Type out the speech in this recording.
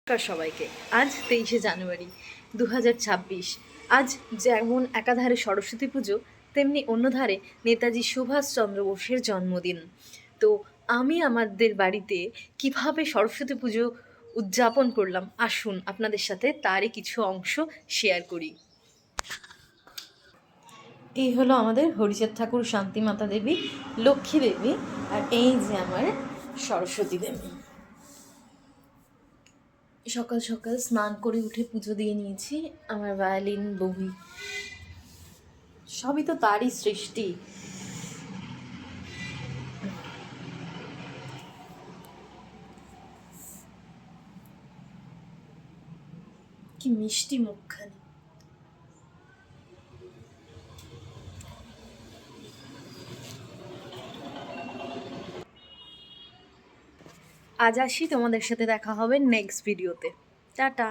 নমস্কার সবাইকে। আজ 23শে জানুয়ারি 2026। আজ যেমন একাধারে সরস্বতী পুজো, তেমনি অন্যধারে নেতাজি সুভাষচন্দ্র বোসের জন্মদিন। তো আমি আমাদের বাড়িতে কিভাবে সরস্বতী পুজো উদযাপন করলাম, আসুন আপনাদের সাথে তারই কিছু অংশ শেয়ার করি। এই হলো আমাদের হরিচাঁদ ঠাকুর, শান্তিমাতা দেবী, লক্ষ্মী দেবী, আর এই যে আমার সরস্বতী দেবী। সকাল সকাল স্নান করে উঠে পুজো দিয়ে নিয়েছি। আমার ভায়োলিন, বই সবই তো তারই সৃষ্টি। কি মিষ্টি মুখখানি। আজ আসি, তোমাদের সাথে দেখা হবে নেক্সট ভিডিওতে। টাটা।